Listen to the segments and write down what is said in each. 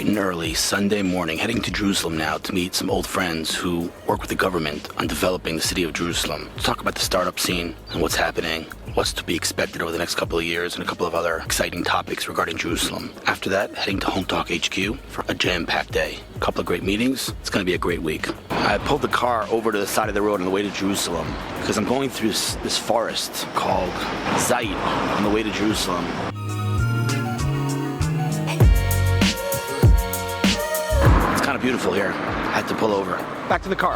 bright and early Sunday morning, heading to Jerusalem now to meet some old friends who work with the government on developing the city of Jerusalem. To talk about the startup scene and what's happening, what's to be expected over the next couple of years, and a couple of other exciting topics regarding Jerusalem. After that, heading to Hometalk HQ for a jam-packed day. A couple of great meetings. It's going to be a great week. I pulled the car over to the side of the road on the way to Jerusalem because I'm going through this forest called Zayit on the way to Jerusalem. Kind of beautiful here. I had to pull over. Back to the car.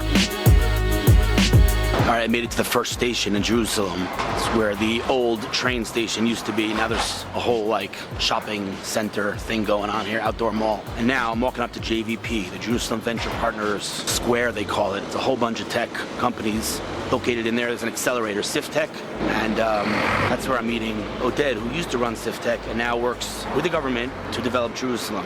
All right, I made it to the first station in Jerusalem. It's where the old train station used to be. Now there's a whole shopping center thing going on here, outdoor mall. And now I'm walking up to JVP, the Jerusalem Venture Partners Square, they call it. It's a whole bunch of tech companies located in there. There's an accelerator, Tech, and that's where I'm meeting Oded, who used to run Tech and now works with the government to develop Jerusalem.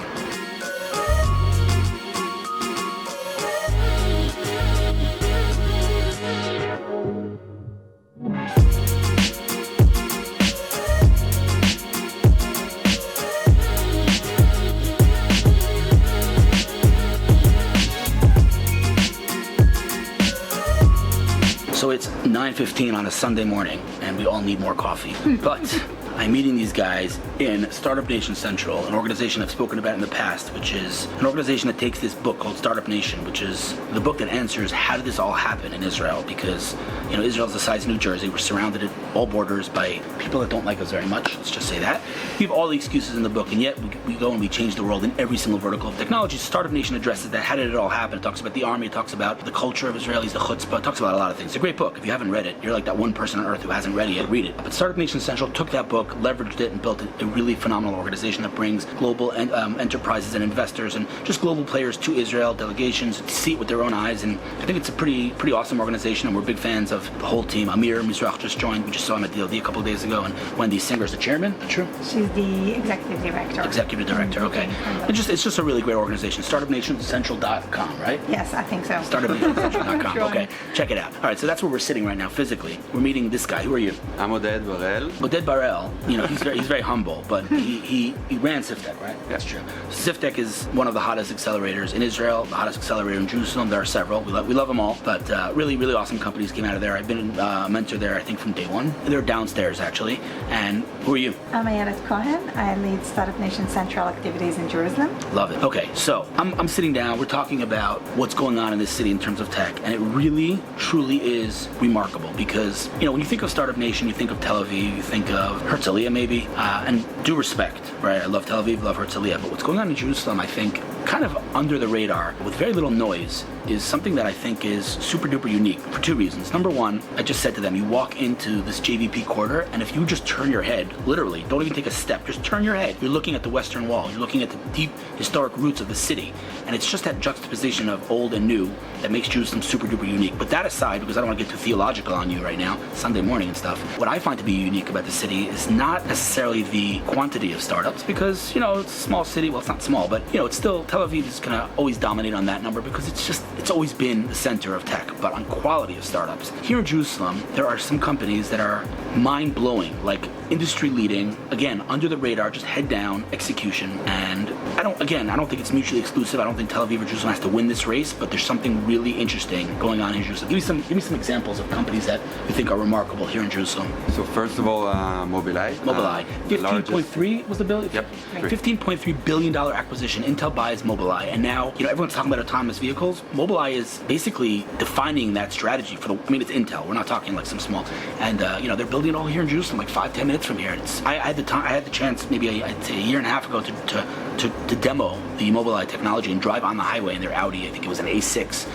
So it's 9:15 on a Sunday morning, and we all need more coffee. But I'm meeting these guys in Startup Nation Central, an organization I've spoken about in the past, which is an organization that takes this book called Startup Nation, which is the book that answers how did this all happen in Israel, because Israel's the size of New Jersey. We're surrounded at all borders by people that don't like us very much, let's just say that. We have all the excuses in the book, and yet we go and we change the world in every single vertical of technology. Startup Nation addresses that. How did it all happen? It talks about the army, it talks about the culture of Israelis, the chutzpah, it talks about a lot of things. It's a great book. If you haven't read it, you're like that one person on earth who hasn't read it yet. Read it. But Startup Nation Central took that book, leveraged it, and built a really phenomenal organization that brings global enterprises and investors and just global players to Israel, delegations, to see it with their own eyes. And I think it's a pretty awesome organization, and we're big fans of the whole team. Amir Mizrach just joined. We just saw him at DLD a couple of days ago, and Wendy Singer's the chairman. Is that true? She's the executive director. Executive director, okay. It's just a really great organization. StartupNationCentral.com, right? Yes, I think so. StartupNationCentral.com, okay. Check it out. All right, so that's where we're sitting right now physically. We're meeting this guy. Who are you? I'm Oded Barel. Oded Barel, he's very humble, but he ran Tech, right? That's true. Tech is one of the hottest accelerators in Israel, the hottest accelerator in Jerusalem. There are several. We love them all, but really awesome companies came out of there. I've been a mentor there, I think, from day one. They're downstairs, actually. And who are you? I'm Ayelet Cohen. I lead Startup Nation Central activities in Jerusalem. Love it. Okay, so I'm sitting down. We're talking about what's going on in this city in terms of tech, and it really, truly is remarkable because, when you think of Startup Nation, you think of Tel Aviv, you think of Herzliya maybe, and due respect, right? I love Tel Aviv, love Herzliya, but what's going on in Jerusalem, I think, kind of under the radar, with very little noise, is something that I think is super duper unique for two reasons. Number one, I just said to them, you walk into this JVP corridor, and if you just turn your head, literally, don't even take a step, just turn your head, you're looking at the Western Wall, you're looking at the deep historic roots of the city, and it's just that juxtaposition of old and new that makes Jerusalem super duper unique. But that aside, because I don't want to get too theological on you right now, Sunday morning and stuff, what I find to be unique about the city is not necessarily the quantity of startups, because, it's a small city, well, it's not small, but, it's still, Tel Aviv is going to always dominate on that number because it's always been the center of tech, but on quality of startups. Here in Jerusalem, there are some companies that are mind-blowing, like industry-leading, again, under the radar, just head down, execution, and I don't think it's mutually exclusive. I don't think Tel Aviv or Jerusalem has to win this race, but there's something really interesting going on in Jerusalem. Give me some examples of companies that you think are remarkable here in Jerusalem. So first of all, Mobileye. Mobileye. 15.3 was the bill? Yep. $15.3 billion acquisition. Intel buys Mobileye, and now everyone's talking about autonomous vehicles. Mobileye is basically defining that strategy for it's Intel. We're not talking like some small, and they're building it all here in Jerusalem, like 5-10 minutes from here. I had the chance maybe I'd say a year and a half ago to demo the Mobileye technology and drive on the highway in their Audi. I think it was an A6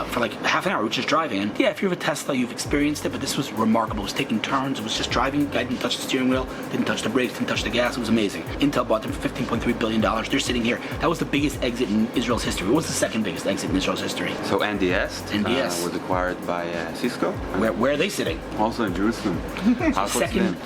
for like half an hour, which is driving. And yeah, if you have a Tesla, you've experienced it, but this was remarkable. It was taking turns. It was just driving. Guy didn't touch the steering wheel, didn't touch the brakes, didn't touch the gas. It was amazing. Intel bought them for $15.3 billion. They're sitting here. That was the biggest exit in Israel's history. It was the second biggest exit in Israel's history. So NDS was acquired by Cisco. Where are they sitting? Also in Jerusalem.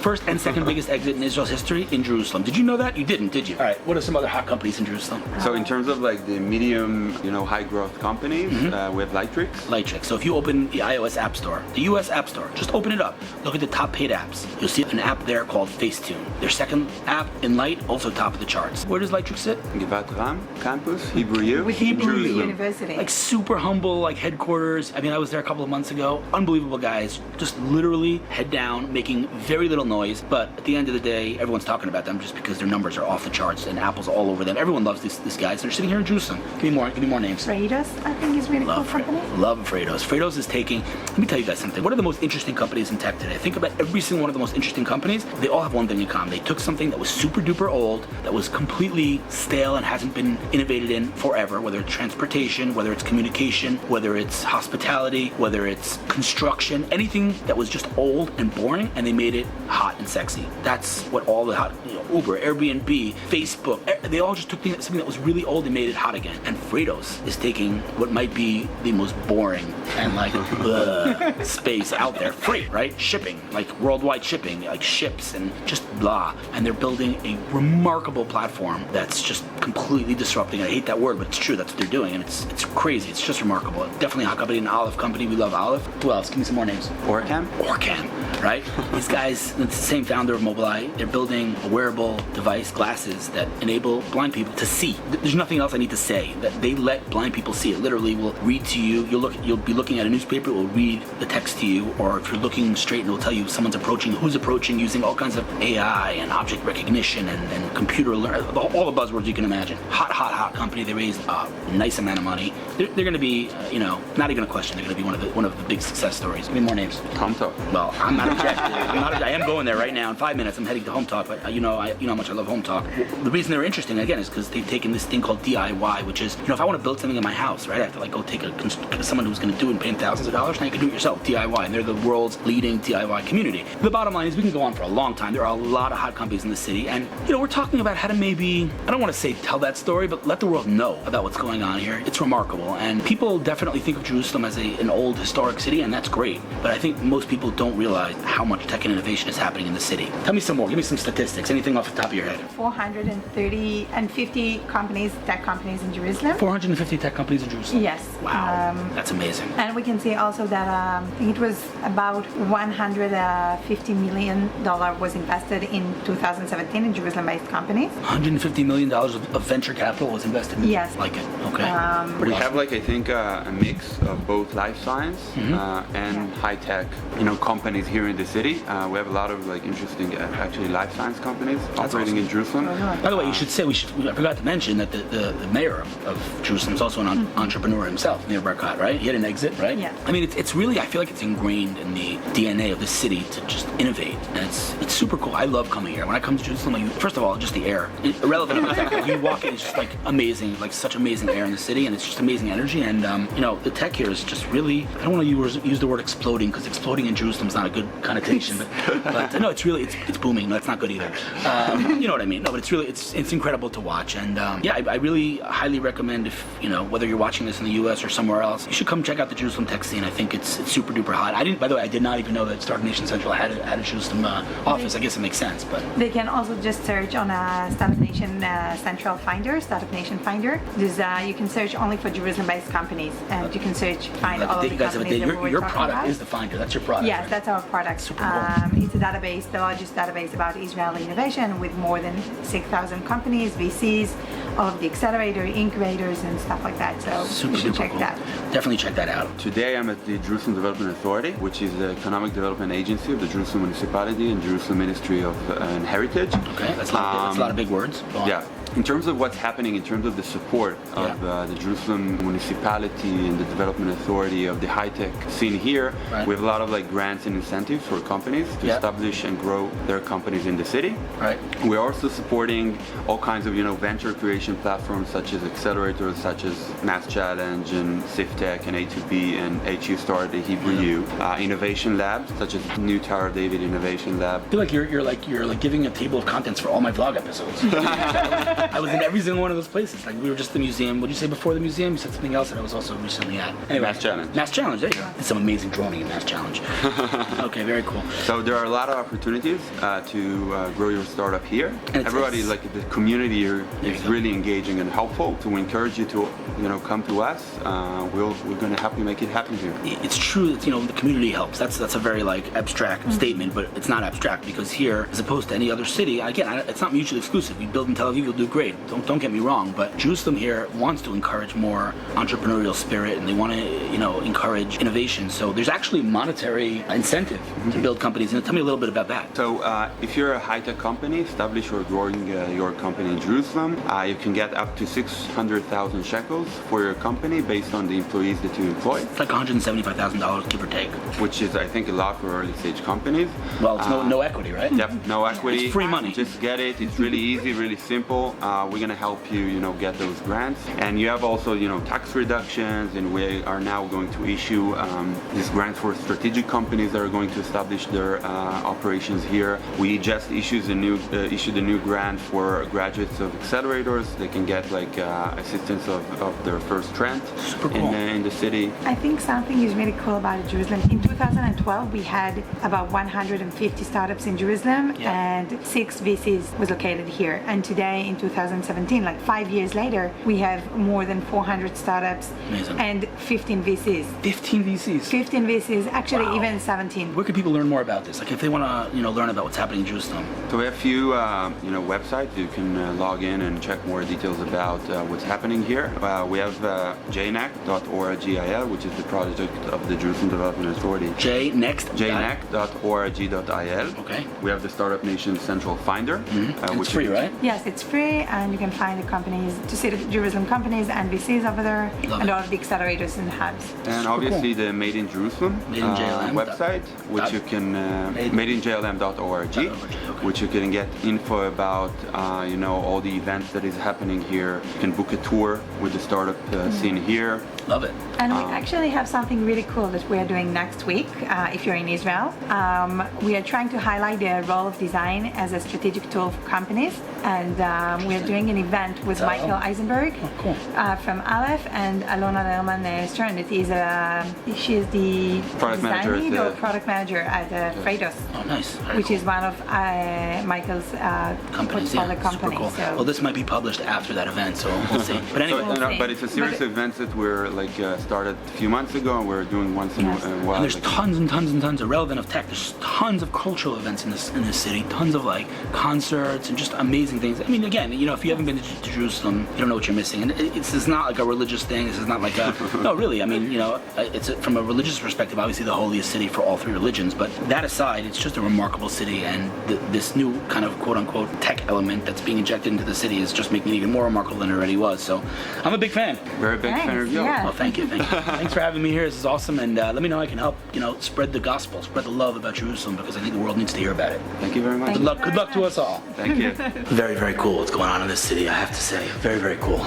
First and second biggest exit in Israel's history in Jerusalem. Did you know that? You didn't, did you? All right. What are some other hot companies in Jerusalem? So in terms of like the medium, high growth companies, we have Lightrix. Lightrix. So if you open the iOS App Store, the US App Store, just open it up. Look at the top paid apps. You'll see an app there called Facetune. Their second app in Light, also top of the charts. Where does Lightrix sit? Givat Ram campus, Hebrew U. With Hebrew Jerusalem. University. Like super humble, like headquarters. I mean, I was there a couple of months ago. Unbelievable guys. Just literally head down, making very little noise. But at the end of the day, everyone's talking about them just because their numbers are off the charts and Apple's all over them. Everyone loves these guys. They're sitting here in Jerusalem. Give me more names. Freightos, I think, is really cool company. Love Freightos. Freightos is taking, let me tell you guys something. One of the most interesting companies in tech today. Think about every single one of the most interesting companies. They all have one thing in common. They took something that was super duper old, that was completely stale and hasn't been innovated in forever, whether it's transportation, whether it's communication, whether it's hospitality, whether it's construction, anything that was just old and boring, and they made it hot and sexy. That's what all the hot, Uber, Airbnb, Facebook, they all just took something that was really old and made it hot again. And Freightos is taking what might be the most boring and like space out there. Freight, right? Shipping, like worldwide shipping, like ships and just blah. And they're building a remarkable platform that's just completely disrupting. I hate that word, but it's true. That's what they're doing, and it's crazy. It's just remarkable. Definitely a hot company, an olive company. We love olive. Who else? Give me some more names. OrCam. OrCam, right? These guys, it's the same founder of Mobileye. They're building a wearable device, glasses that enable blind people to see. There's nothing else I need to say. That they let blind people see. It literally will read to you. You'll be looking at a newspaper. It will read the text to you, or if you're looking straight, it will tell you someone's approaching, who's approaching, using all kinds of AI and object recognition and computer learn, all the buzzwords you can imagine. Hot company. They raised a nice amount of money. They're going to be, not even a question. They're going to be one of the big success stories. Give me more names. Hometalk. Well, I'm not objective. I am going there right now. In 5 minutes, I'm heading to Hometalk. But you know how much I love Hometalk. The reason they're interesting again is because they've taken this thing called DIY, which is, if I want to build something in my house, right, I have to like go take someone who's going to do it and pay thousands of dollars. Now you can do it yourself, DIY, and they're the world's leading DIY community. The bottom line is we can go on for a long time. There are a lot of hot companies in the city, and we're talking about how to maybe, I don't want to say tell that story, but let the world know about what's going on here. It's remarkable, and people definitely think of Jerusalem as an old historic city, and that's great. But I think most people don't realize how much tech and innovation is happening in the city. Tell me some more. Give me some statistics. Anything off the top of your head? 450 companies, tech companies in Jerusalem. 450 tech companies in Jerusalem? Yes. Wow, that's amazing. And we can see also that I think it was about $150 million was invested in 2017 in Jerusalem-based companies. $150 million of venture capital was invested in? Yes. Like it. Okay. We have I think a mix of both life science and high tech, companies here in the city. We have a lot of interesting, actually life science companies operating in Jerusalem. By the way, I forgot to mention that the mayor of Jerusalem is also an entrepreneur himself, Mayor Barkat, right? He had an exit, right? Yeah. I mean, it's really, I feel like it's ingrained in the DNA of the city to just innovate, and it's super cool. I love coming here. When I come to Jerusalem, first of all, just the air, irrelevant of the fact that you walk in, it's just like amazing, like such amazing air in the city, and it's just amazing energy, and the tech here is just really, I don't want to use the word exploding, because exploding in Jerusalem is not a good connotation, but no, it's really, it's booming. That's not good either. You know what I mean? No, but it's really, it's incredible to watch, and I really highly recommend if, whether you're watching this in the US or somewhere else, you should come check out the Jerusalem tech scene. I think it's super duper hot. By the way, I did not even know that Startup Nation Central had a Jerusalem office. I guess it makes sense, but they can also just search on a Startup Nation Central Finder, Startup Nation Finder. You can search only for Jerusalem-based companies, and you can find all of the companies that your product is the Finder. That's your product. Yes, right? That's our product. Super cool. It's a database, the largest database about Israeli innovation, with more than 6,000 companies, VCs, all of the accelerator, incubators, and stuff like that. So super, you should super check cool. that. Definitely check that out. Today I'm at the Jerusalem Development Authority, which is the economic development agency of the Jerusalem Municipality and Jerusalem Ministry of Heritage. Okay, that's a lot of big words. Yeah. In terms of what's happening, in terms of the support of the Jerusalem Municipality and the Development Authority of the high-tech scene here, we have a lot of grants and incentives for companies to establish and grow their companies in the city. Right. We're also supporting all kinds of venture creation platforms such as accelerators such as Mass Challenge and SIFTech and A2B and HU Start, the Hebrew U. Innovation labs such as New Tower of David Innovation Lab. I feel like you're giving a table of contents for all my vlog episodes. I was in every single one of those places. Like we were just at the museum. What did you say before the museum? You said something else that I was also recently at. Anyway, Mass Challenge. Mass Challenge, there you go. Did some amazing droning in Mass Challenge. Okay, very cool. So there are a lot of opportunities to grow your startup here. And everybody, like the community here, is really engaging and helpful. So we encourage you to, come to us. We're going to help you make it happen here. It's true that the community helps. That's a very abstract statement, but it's not abstract because here, as opposed to any other city, again, it's not mutually exclusive. We build in Tel Aviv, you'll do great. Don't get me wrong, but Jerusalem here wants to encourage more entrepreneurial spirit, and they want to encourage innovation. So there's actually monetary incentive to build companies. And tell me a little bit about that. So if you're a high-tech company, established or growing your company in Jerusalem, you can get up to 600,000 shekels for your company based on the employees that you employ. It's like $175,000, give or take. Which is, I think, a lot for early-stage companies. Well, it's no equity, right? Yep, no equity. It's free money. Just get it. It's really easy, really simple. We're going to help you, get those grants. And you have also, tax reductions, and we are now going to issue these grants for strategic companies that are going to establish their operations here. We just issued a new grant for graduates of accelerators. They can get assistance of their first rent in the city. I think something is really cool about Jerusalem. In 2012, we had about 150 startups in Jerusalem, and 6 VCs was located here. And today, in 2017, 5 years later, we have more than 400 startups. Amazing. And 15 VCs. 15 VCs. 15 VCs, actually Wow. even 17. Where can people learn more about this? If they want to, learn about what's happening in Jerusalem. So we have a few, websites. You can log in and check more details about what's happening here. We have jnec.org.il, which is the project of the Jerusalem Development Authority. jnec.org.il. Okay. We have the Startup Nation Central Finder. It's free, right? Yes, it's free, and you can find the companies, to see the Jerusalem companies and VCs over there, Love and it. all of the accelerators and hubs. And obviously the Made in Jerusalem Made in JLM. website, which you can madeinjlm.org, which you can get info about all the events that is happening here. You can book a tour with the startup scene here. Love it. And we actually have something really cool that we are doing next week, if you're in Israel. We are trying to highlight the role of design as a strategic tool for companies, and we are doing an event with Michael Eisenberg cool. from Aleph and Alona Lerman-Stern. She is the Product manager design at or product manager at Freightos, Oh, nice. Very which cool. is one of Michael's companies. portfolio Super companies. cool. So. Well, this might be published after that event, so we'll see. But anyway, We'll see. But it's a series of events that we're started a few months ago, and we're doing once in a while. and there's tons and tons and tons of relevant of tech. There's tons of cultural events in this city. Tons of concerts and just amazing things. I mean, again, if you haven't been to Jerusalem, you don't know what you're missing. And this is not like a religious thing. This is not like a no, really. I mean, it's from a religious perspective, obviously the holiest city for all 3 religions. But that aside, it's just a remarkable city, and this new kind of quote unquote tech element that's being injected into the city is just making it even more remarkable than it already was. So I'm a big fan. Very big fan of you. Yeah. Well, thank you. Thanks for having me here. This is awesome, and let me know I can help. Spread the gospel, spread the love about Jerusalem, because I think the world needs to hear about it. Thank you very much. Thank Good luck to us all. Thank you. Very, very cool what's going on in this city, I have to say. Very, very cool.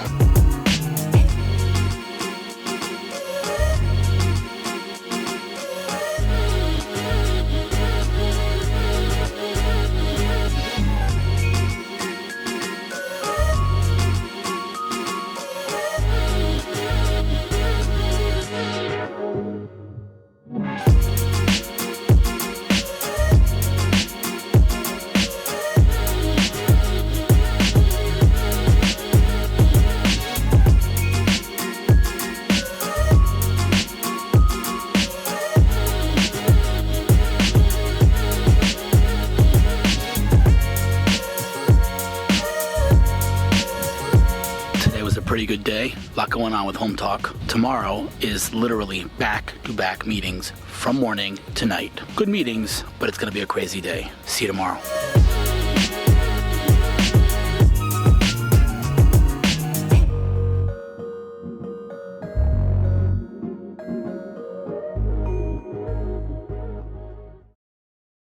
Pretty good day. A lot going on with Hometalk. Tomorrow is literally back-to-back meetings from morning to night. Good meetings, but it's going to be a crazy day. See you tomorrow.